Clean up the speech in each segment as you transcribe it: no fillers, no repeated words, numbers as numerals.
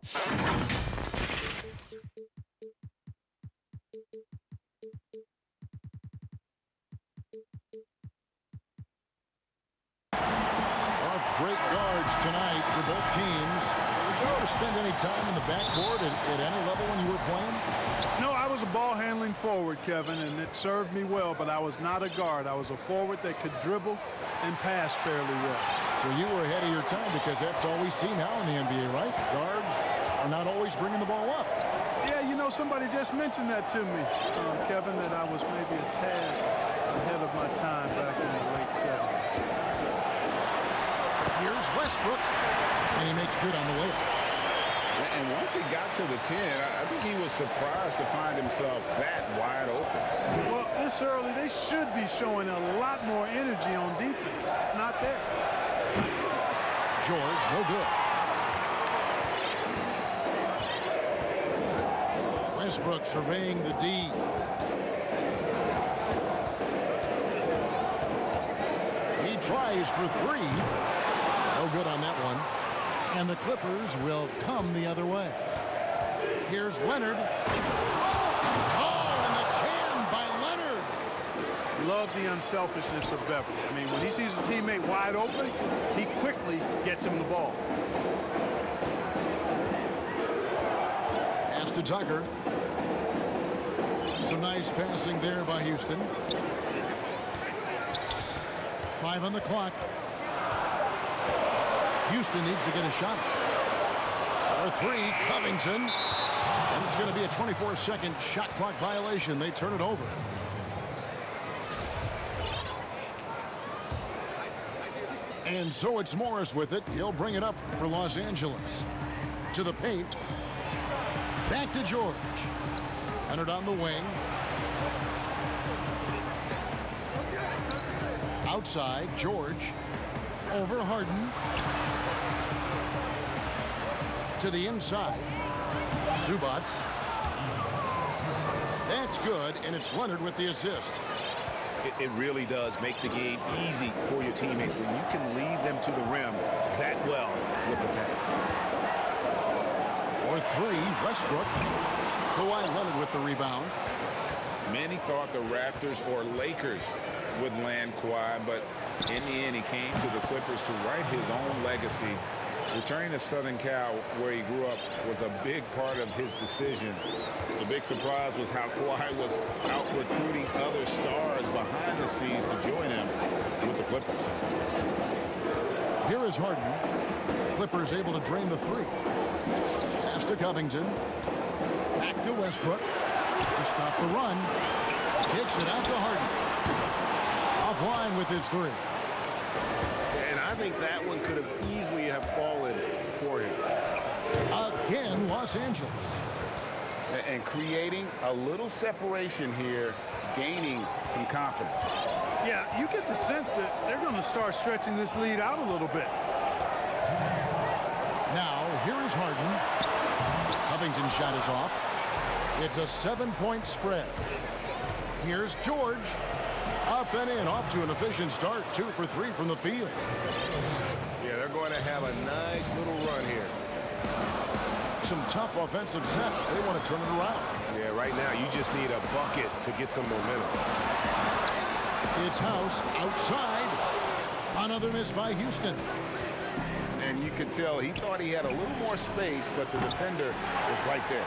Great guards tonight for both teams. Did you ever spend any time in the backcourt at any level when you were playing? No, I was a ball-handling forward, Kevin, and it served me well, but I was not a guard. I was a forward that could dribble and pass fairly well. So you were ahead of your time because that's all we see now in the NBA, right? Guards are not always bringing the ball up. Yeah, you know, somebody just mentioned that to me, Kevin, that I was maybe a tad ahead of my time back in the late 70s. Here's Westbrook, and he makes good on the way. And once he got to the 10, I think he was surprised to find himself that wide open. Well, this early, they should be showing a lot more energy on defense. It's not there. George, no good. Westbrook surveying the D. He tries for three. No good on that one. And the Clippers will come the other way. Here's Leonard. Oh, and the jam by Leonard. Love the unselfishness of Beverly. I mean, when he sees a teammate wide open, he quickly gets him the ball. Pass to Tucker. Some nice passing there by Houston. 5 on the clock. Houston needs to get a shot. For three, Covington. And it's going to be a 24-second shot clock violation. They turn it over. And so it's Morris with it. He'll bring it up for Los Angeles. To the paint. Back to George. Leonard on the wing. Outside, George. Over Harden. To the inside. Zubac. That's good, and it's Leonard with the assist. It really does make the game easy for your teammates when you can lead them to the rim that well with the pass. For three, Westbrook. Kawhi Leonard with the rebound. Many thought the Raptors or Lakers would land Kawhi, but in the end, he came to the Clippers to write his own legacy. Returning to Southern Cal, where he grew up, was a big part of his decision. The big surprise was how Kawhi was out recruiting other stars behind the scenes to join him with the Clippers. Here is Harden. Clippers able to drain the three. Pass to Covington. Back to Westbrook to stop the run. Kicks it out to Harden. Offline with his three. And I think that one could have easily have fallen for him. Again, Los Angeles. And creating a little separation here, gaining some confidence. Yeah, you get the sense that they're going to start stretching this lead out a little bit. Now, here is Harden. Covington's shot is off. It's a 7-point spread. Here's George. Up and in, off to an efficient start. 2 for 3 from the field. Yeah, they're going to have a nice little run here. Some tough offensive sets. They want to turn it around. Yeah, right now you just need a bucket to get some momentum. It's House outside. Another miss by Houston. And you could tell he thought he had a little more space, but the defender was right there.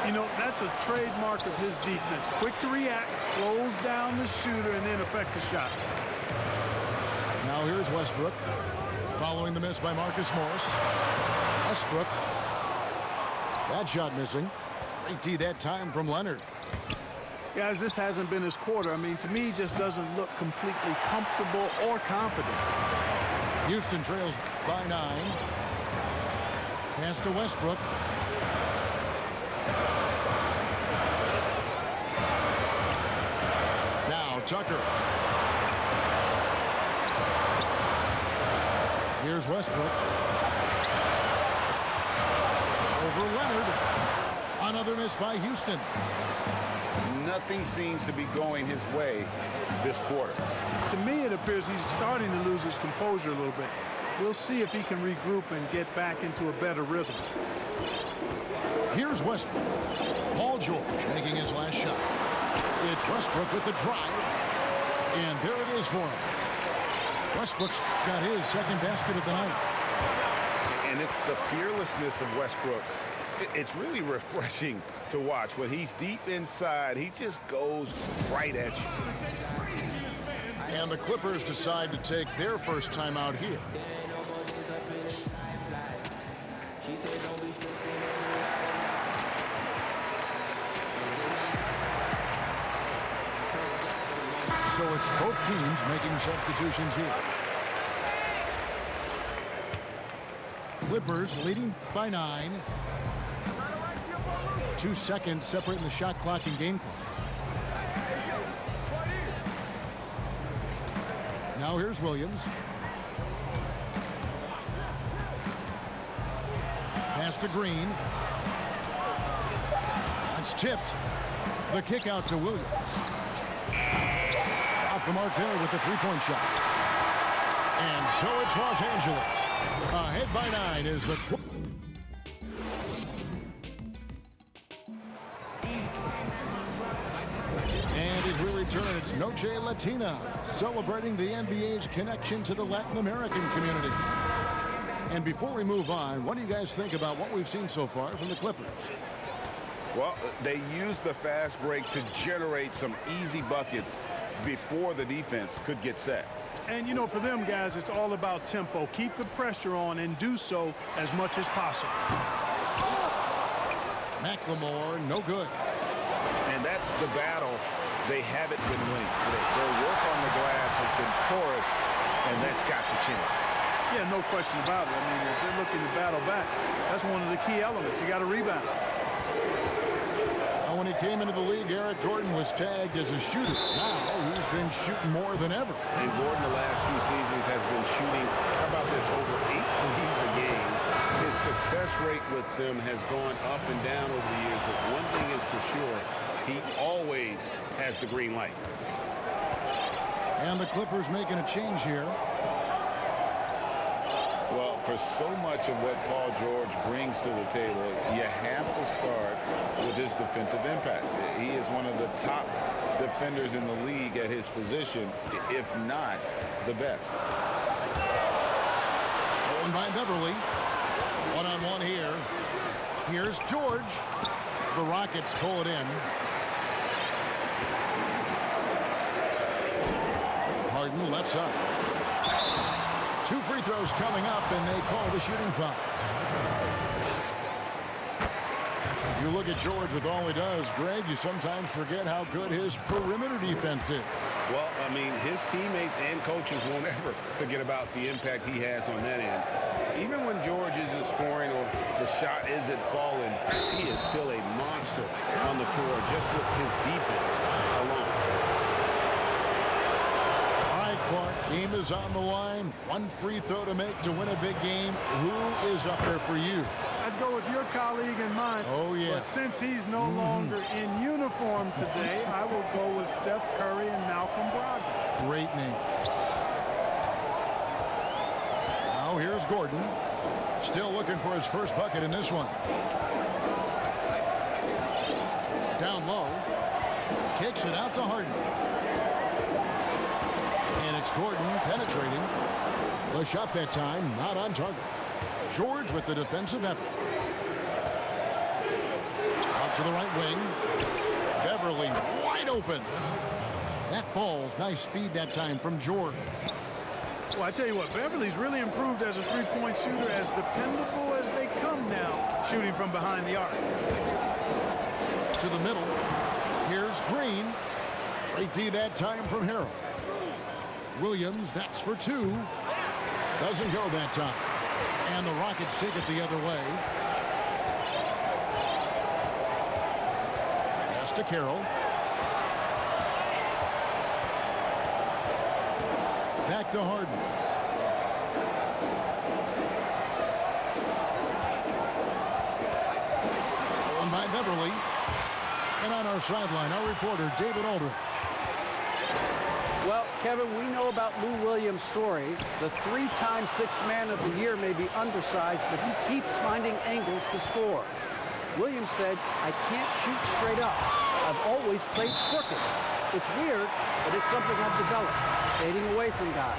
You know, that's a trademark of his defense. Quick to react, close down the shooter, and then affect the shot. Now here's Westbrook. Following the miss by Marcus Morris. Westbrook. That shot missing. Great D that time from Leonard. Guys, this hasn't been his quarter. I mean, to me, he just doesn't look completely comfortable or confident. Houston trails by 9. Pass to Westbrook. Now Tucker. Here's Westbrook. Over Leonard. Another miss by Houston. Nothing seems to be going his way this quarter. To me, it appears he's starting to lose his composure a little bit. We'll see if he can regroup and get back into a better rhythm. Here's Westbrook. Paul George making his last shot. It's Westbrook with the drive. And there it is for him. Westbrook's got his second basket of the night. And it's the fearlessness of Westbrook. It's really refreshing to watch. When he's deep inside, he just goes right at you. And the Clippers decide to take their first timeout here. So it's both teams making substitutions here. Clippers leading by 9. 2 seconds separating the shot clock and game clock. Now here's Williams. Pass to Green. It's tipped. The kick out to Williams. Off the mark there with the three-point shot. And so it's Los Angeles. Ahead by 9 is the... And as we return, it's Noche Latina, celebrating the NBA's connection to the Latin American community. And before we move on, what do you guys think about what we've seen so far from the Clippers? Well, they used the fast break to generate some easy buckets before the defense could get set. And, you know, for them guys, it's all about tempo. Keep the pressure on and do so as much as possible. McLemore, no good. And that's the battle they haven't been winning today. Their work on the glass has been porous, and that's got to change. Yeah, no question about it. I mean, if they're looking to battle back, that's one of the key elements. You got to rebound. When he came into the league, Eric Gordon was tagged as a shooter. Now he's been shooting more than ever. And Gordon the last few seasons has been shooting, how about this, over 8 threes a game. His success rate with them has gone up and down over the years, but one thing is for sure, he always has the green light. And the Clippers making a change here. Well, for so much of what Paul George brings to the table, you have to start with his defensive impact. He is one of the top defenders in the league at his position, if not the best. Stolen by Beverly. One-on-one here. Here's George. The Rockets pull it in. Harden left side. 2 free throws coming up, and they call the shooting foul. You look at George with all he does, Greg, you sometimes forget how good his perimeter defense is. Well, I mean, his teammates and coaches won't ever forget about the impact he has on that end. Even when George isn't scoring or the shot isn't falling, he is still a monster on the floor just with his defense alone. Clark, team is on the line. 1 free throw to make to win a big game. Who is up there for you? I'd go with your colleague and mine. Oh, yeah. But since he's no longer in uniform today, I will go with Steph Curry and Malcolm Brogdon. Great name. Now here's Gordon. Still looking for his first bucket in this one. Down low. Kicks it out to Harden. And it's Gordon penetrating. The shot that time not on target. George with the defensive effort. Out to the right wing. Beverly wide open. That falls. Nice feed that time from George. Well, I tell you what, Beverly's really improved as a three-point shooter, as dependable as they come now, shooting from behind the arc. To the middle. Here's Green. Great D that time from Harold. Williams, that's for 2. Doesn't go that time. And the Rockets take it the other way. Pass to Carroll. Back to Harden. Stolen by Beverly. And on our sideline, our reporter, David Aldridge. Well, Kevin, we know about Lou Williams' story. The 3-time Sixth Man of the Year may be undersized, but he keeps finding angles to score. Williams said, "I can't shoot straight up. I've always played crooked. It's weird, but it's something I've developed, fading away from guys.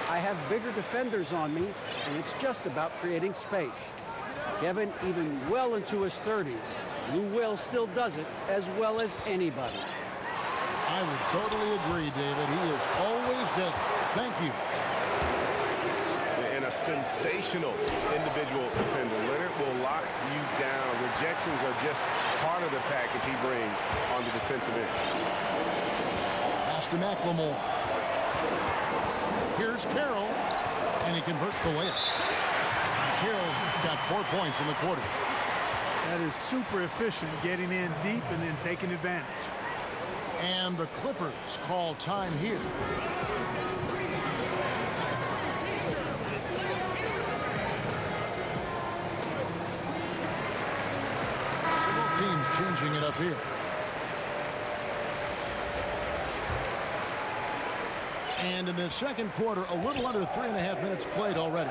I have bigger defenders on me, and it's just about creating space." Kevin, even well into his 30s, Lou Will still does it as well as anybody. I would totally agree, David. He is always dead. Thank you. And a sensational individual defender. Leonard will lock you down. Rejections are just part of the package he brings on the defensive end. Pass to McLemore. Here's Carroll, and he converts the layup. Carroll's got 4 points in the quarter. That is super efficient, getting in deep and then taking advantage. And the Clippers call time here. Several teams changing it up here. And in the second quarter, a little under 3.5 minutes played already.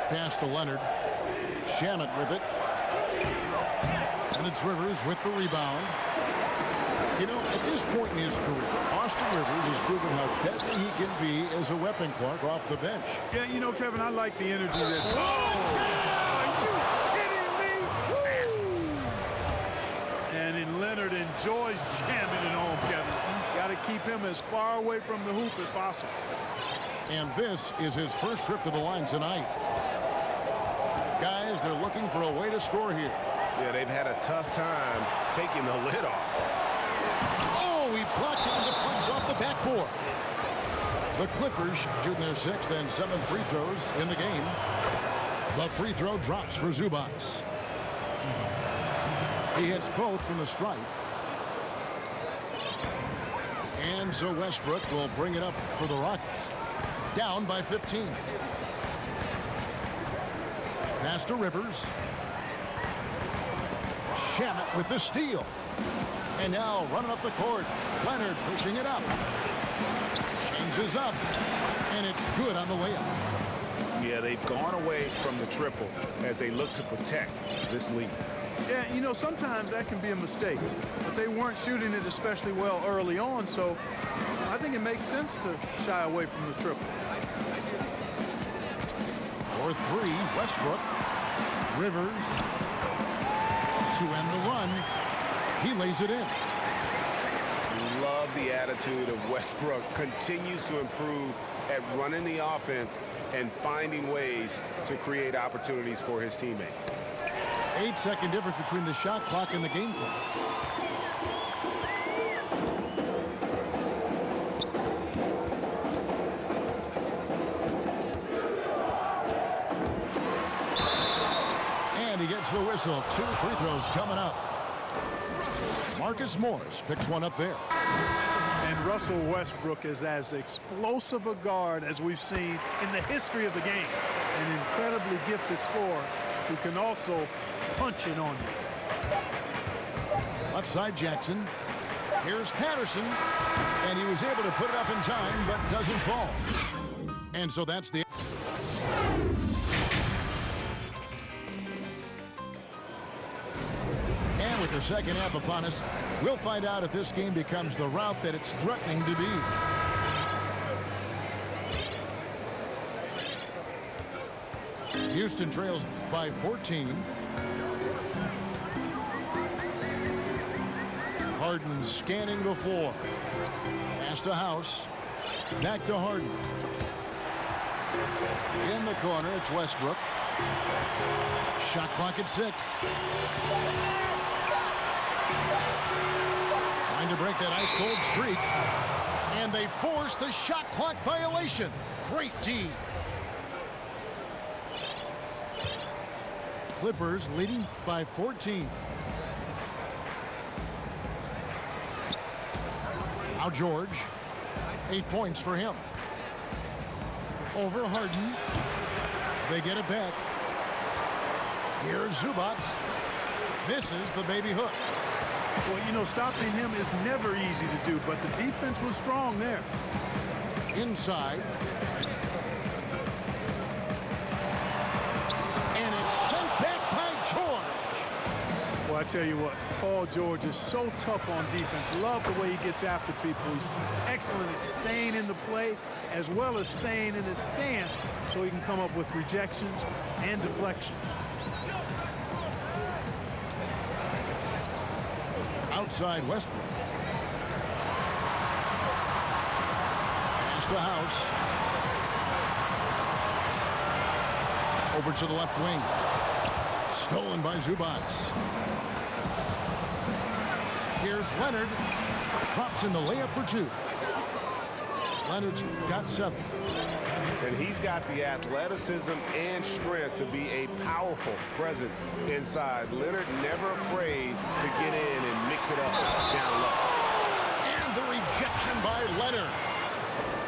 Pass to Leonard. Shamet with it. And it's Rivers with the rebound. You know, at this point in his career, Austin Rivers has proven how deadly he can be as a weapon, Clark, off the bench. Yeah, you know, Kevin, I like the energy that. Are you kidding me? And then Leonard enjoys jamming it home, Kevin. Got to keep him as far away from the hoop as possible. And this is his first trip to the line tonight. Guys, they're looking for a way to score here. Yeah, they've had a tough time taking the lid off. Oh, he blocked it and deflects off the backboard. The Clippers shooting their 6th and 7th free throws in the game. The free throw drops for Zubac. He hits both from the stripe. And so Westbrook will bring it up for the Rockets. Down by 15. Pass to Rivers. Shamet with the steal. And now running up the court. Leonard pushing it up. Changes up. And it's good on the layup. Yeah, they've gone away from the triple as they look to protect this lead. Yeah, you know, sometimes that can be a mistake. But they weren't shooting it especially well early on, so I think it makes sense to shy away from the triple. For 3, Westbrook. Rivers to end the run. He lays it in. Love the attitude of Westbrook. Continues to improve at running the offense and finding ways to create opportunities for his teammates. 8-second difference between the shot clock and the game clock. And he gets the whistle. 2 free throws coming up. Marcus Morris picks one up there. And Russell Westbrook is as explosive a guard as we've seen in the history of the game. An incredibly gifted scorer who can also punch it on you. Left side Jackson. Here's Patterson. And he was able to put it up in time, but doesn't fall. And so that's the... And with the second half upon us, we'll find out if this game becomes the route that it's threatening to be. Houston trails by 14. Harden scanning the floor. Pass to House. Back to Harden. In the corner, it's Westbrook. Shot clock at 6. Trying to break that ice-cold streak. And they force the shot clock violation. Great D. Clippers leading by 14. Now George. 8 points for him. Over Harden. They get it back. Here's Zubac. Misses the baby hook. Well, you know, stopping him is never easy to do, but the defense was strong there. Inside. And it's tell you what, Paul George is so tough on defense. Love the way he gets after people. He's excellent at staying in the play as well as staying in his stance so he can come up with rejections and deflection. Outside Westbrook. Pass to House. Over to the left wing. Stolen by Zubac. Here's Leonard. Drops in the layup for 2. Leonard's got 7. And he's got the athleticism and strength to be a powerful presence inside. Leonard never afraid to get in and mix it up down low. And the rejection by Leonard.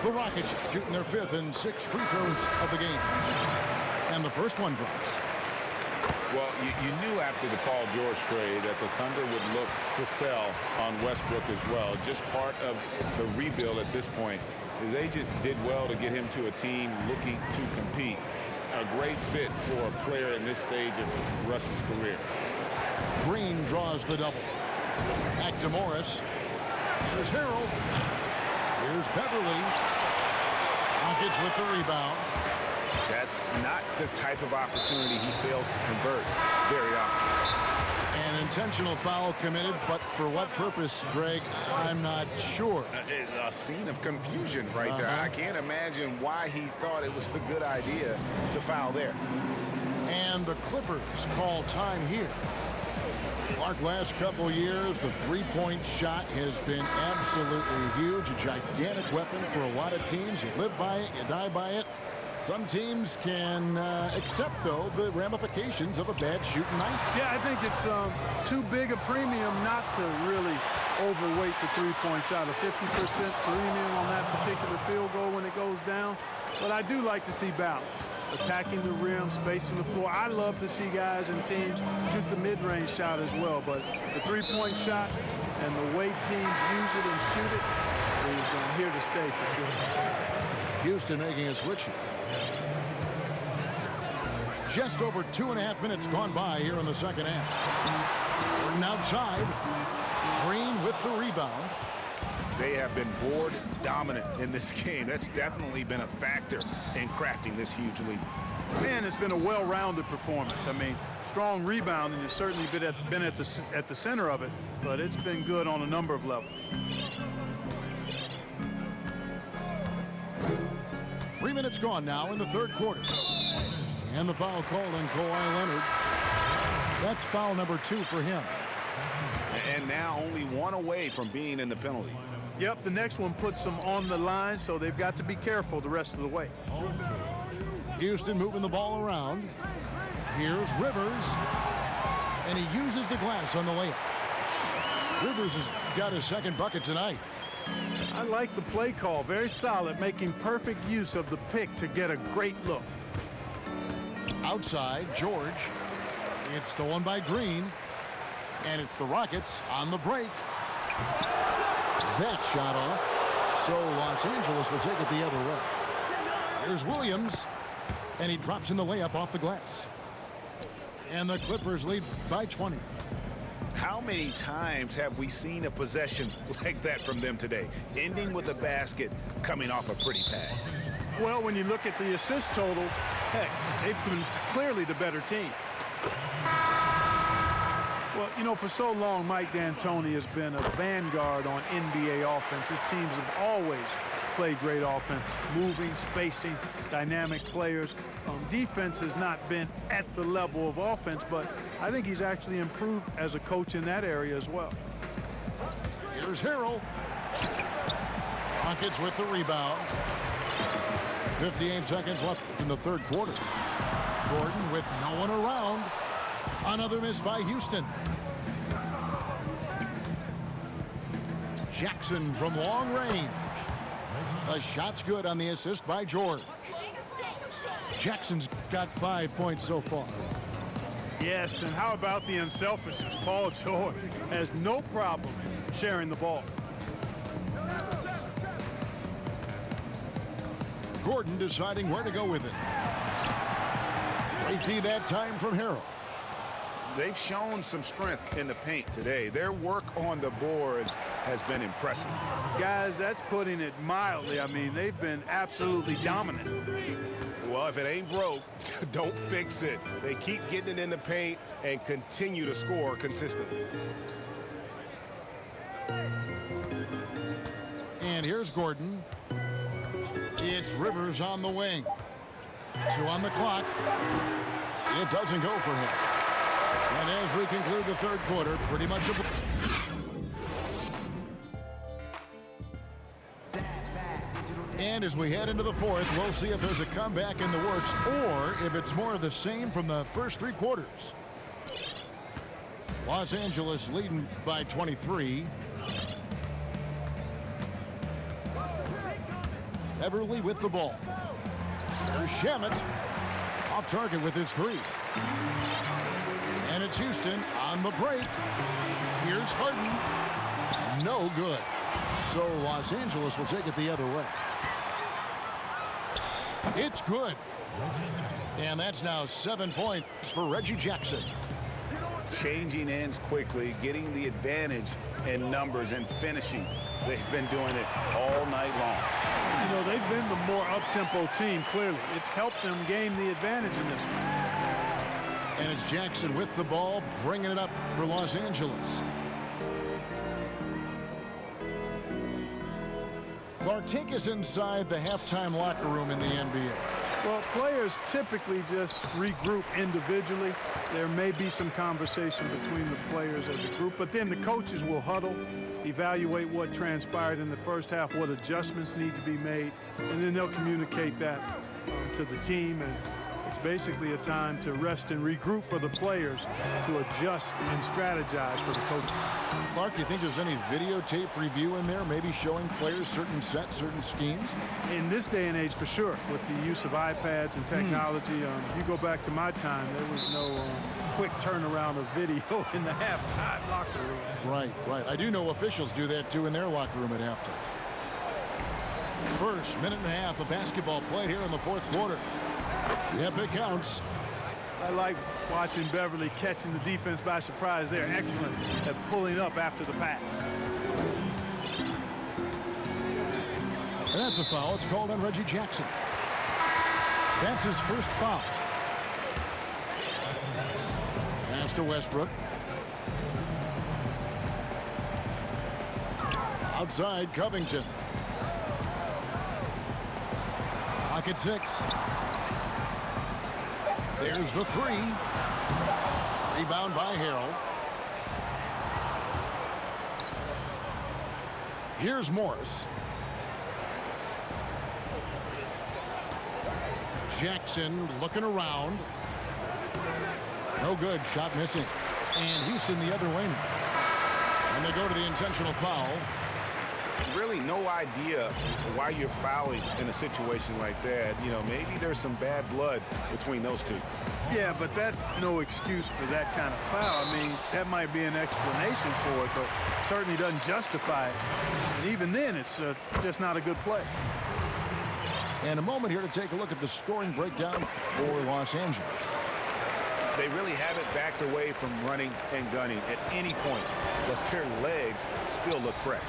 The Rockets shooting their 5th and 6th free throws of the game. And the first one drops. Well, you knew after the Paul George trade that the Thunder would look to sell on Westbrook as well. Just part of the rebuild at this point. His agent did well to get him to a team looking to compete. A great fit for a player in this stage of Russ's career. Green draws the double. Back to Morris. Here's Harrell. Here's Beverly. Rockets with the rebound. That's not the type of opportunity he fails to convert very often. An intentional foul committed, but for what purpose, Greg, I'm not sure. A scene of confusion right there. I can't imagine why he thought it was a good idea to foul there. And the Clippers call time here. Clark, last couple years, the three-point shot has been absolutely huge. A gigantic weapon for a lot of teams. You live by it, you die by it. Some teams can accept, though, the ramifications of a bad shooting night. Yeah, I think it's too big a premium not to really overweight the three-point shot. A 50% premium on that particular field goal when it goes down. But I do like to see balance. Attacking the rim, spacing the floor. I love to see guys and teams shoot the mid-range shot as well. But the three-point shot and the way teams use it and shoot it is here to stay for sure. Houston making a switch here. Just over 2.5 minutes gone by here in the second half. Gordon outside. Green with the rebound. They have been board dominant in this game. That's definitely been a factor in crafting this huge lead. Man, it's been a well-rounded performance. I mean, strong rebound, and you've certainly been at the center of it, but it's been good on a number of levels. 3 minutes gone now in the third quarter. And the foul called on Kawhi Leonard. That's foul number 2 for him. And now only one away from being in the penalty. Yep, the next one puts them on the line, so they've got to be careful the rest of the way. Houston moving the ball around. Here's Rivers. And he uses the glass on the layup. Rivers has got his second bucket tonight. I like the play call. Very solid, making perfect use of the pick to get a great look. Outside, George. It's stolen by Green. And it's the Rockets on the break. That shot off. So Los Angeles will take it the other way. Here's Williams. And he drops in the layup off the glass. And the Clippers lead by 20. How many times have we seen a possession like that from them today? Ending with a basket, coming off a pretty pass. Well, when you look at the assist totals, heck, they've been clearly the better team. Well, you know, for so long, Mike D'Antoni has been a vanguard on NBA offense. His teams have always played great offense, moving, spacing, dynamic players. Defense has not been at the level of offense, but I think he's actually improved as a coach in that area as well. Here's Harrell. Rockets with the rebound. 58 seconds left in the third quarter. Gordon with no one around. Another miss by Houston. Jackson from long range. The shot's good on the assist by George. Jackson's got 5 points so far. Yes, and how about the unselfishness? Paul George has no problem sharing the ball. Gordon deciding where to go with it. Great D that time from Harrell. they've shown some strength in the paint today. Their work on the boards has been impressive. Guys, that's putting it mildly. I mean, they've been absolutely dominant. Well, if it ain't broke, don't fix it. They keep getting it in the paint and continue to score consistently. And here's Gordon. It's Rivers on the wing. 2 on the clock. It doesn't go for him. And as we conclude the third quarter, pretty much a... And as we head into the fourth, we'll see if there's a comeback in the works or if it's more of the same from the first 3 quarters. Los Angeles leading by 23. Beverly with the ball. There's Shamet off target with his 3. And it's Houston on the break. Here's Harden. No good. So Los Angeles will take it the other way. It's good. And that's now 7 points for Reggie Jackson. Changing ends quickly, getting the advantage in numbers and finishing. They've been doing it all night long. You know, they've been the more up-tempo team, clearly. It's helped them gain the advantage in this one. And it's Jackson with the ball, bringing it up for Los Angeles. Clark, take us inside the halftime locker room in the NBA. Well, players typically just regroup individually. There may be some conversation between the players as a group, but then the coaches will huddle, evaluate what transpired in the first half, what adjustments need to be made, and then they'll communicate that to the team. And it's basically a time to rest and regroup for the players to adjust and strategize for the coaches. Clark, do you think there's any videotape review in there, maybe showing players certain sets, certain schemes? In this day and age, for sure, with the use of iPads and technology. If you go back to my time, there was no quick turnaround of video in the halftime locker room. Right, right. I do know officials do that, too, in their locker room at halftime. First minute and a half of basketball played here in the fourth quarter. Yep, it counts. I like watching Beverly catching the defense by surprise. They're excellent at pulling up after the pass. And that's a foul. It's called on Reggie Jackson. That's his first foul. Pass to Westbrook. Outside, Covington. Pocket 6. There's the 3. Rebound by Harrell. Here's Morris. Jackson looking around. No good. Shot missing. And Houston the other way now. And they go to the intentional foul. Really no idea why you're fouling in a situation like that. You know, maybe there's some bad blood between those two. Yeah, but that's no excuse for that kind of foul. I mean, that might be an explanation for it, but certainly doesn't justify it. And even then, it's just not a good play. And a moment here to take a look at the scoring breakdown for Los Angeles. They really haven't backed away from running and gunning at any point, but their legs still look fresh.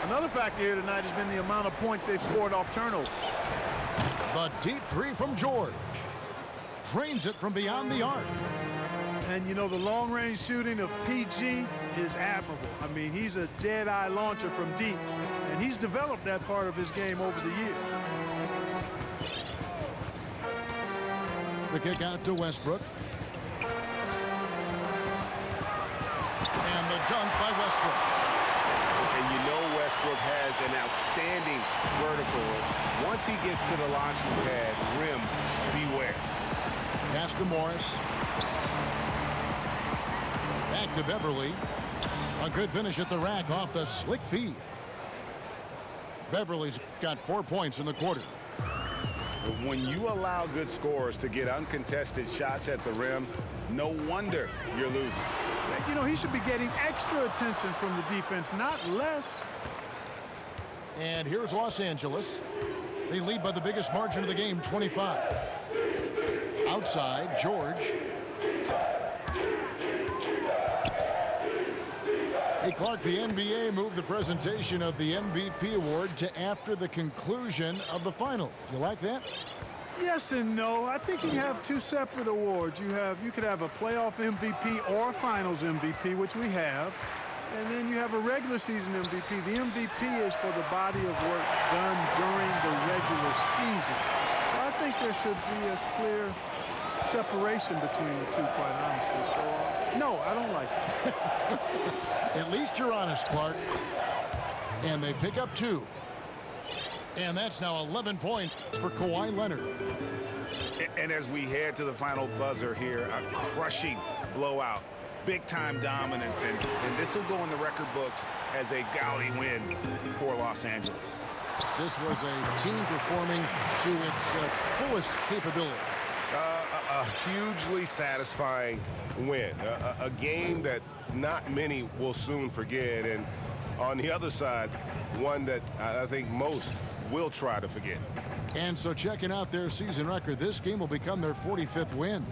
Another factor here tonight has been the amount of points they've scored off turnover. The deep 3 from George. Drains it from beyond the arc. And, you know, the long-range shooting of PG is admirable. I mean, he's a dead-eye launcher from deep, and he's developed that part of his game over the years. The kick out to Westbrook. And the dunk by Westbrook. And you know Westbrook has an outstanding vertical. Once he gets to the launching pad, rim, beware. Pass to Morris. Back to Beverly. A good finish at the rack off the slick feed. Beverly's got 4 points in the quarter. When you allow good scorers to get uncontested shots at the rim, no wonder you're losing. You know, he should be getting extra attention from the defense, not less. And here's Los Angeles. They lead by the biggest margin of the game, 25. Outside, George. Hey, Clark, the NBA moved the presentation of the MVP award to after the conclusion of the finals. You like that? Yes and no. I think you have two separate awards. You could have a playoff MVP or a finals MVP, which we have. And then you have a regular season MVP. The MVP is for the body of work done during the regular season. I think there should be a clear separation between the two, quite honestly. So, no, I don't like it. At least you're honest, Clark. And they pick up 2. And that's now 11 points for Kawhi Leonard. And as we head to the final buzzer here, a crushing blowout. Big-time dominance, and this will go in the record books as a gaudy win for Los Angeles. This was a team performing to its fullest capability. A hugely satisfying win. A game that not many will soon forget, and on the other side, one that I think most will try to forget. And so checking out their season record, this game will become their 45th win.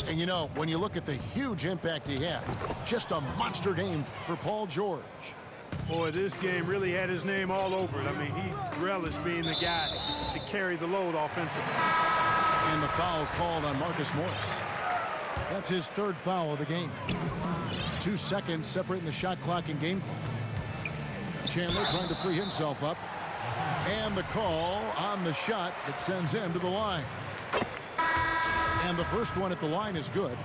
And, you know, when you look at the huge impact he had, just a monster game for Paul George. Boy, this game really had his name all over it. I mean, he relished being the guy to carry the load offensively. And the foul called on Marcus Morris. That's his 3rd foul of the game. 2 seconds separating the shot clock and game clock. Chandler trying to free himself up. And the call on the shot that sends him to the line. And the first one at the line is good.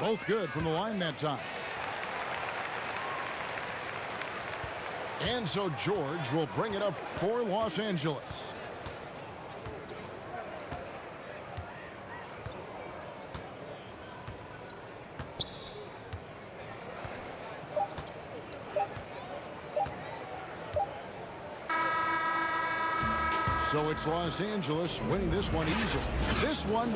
Both good from the line that time. And so George will bring it up for Los Angeles. So it's Los Angeles winning this one easily. This one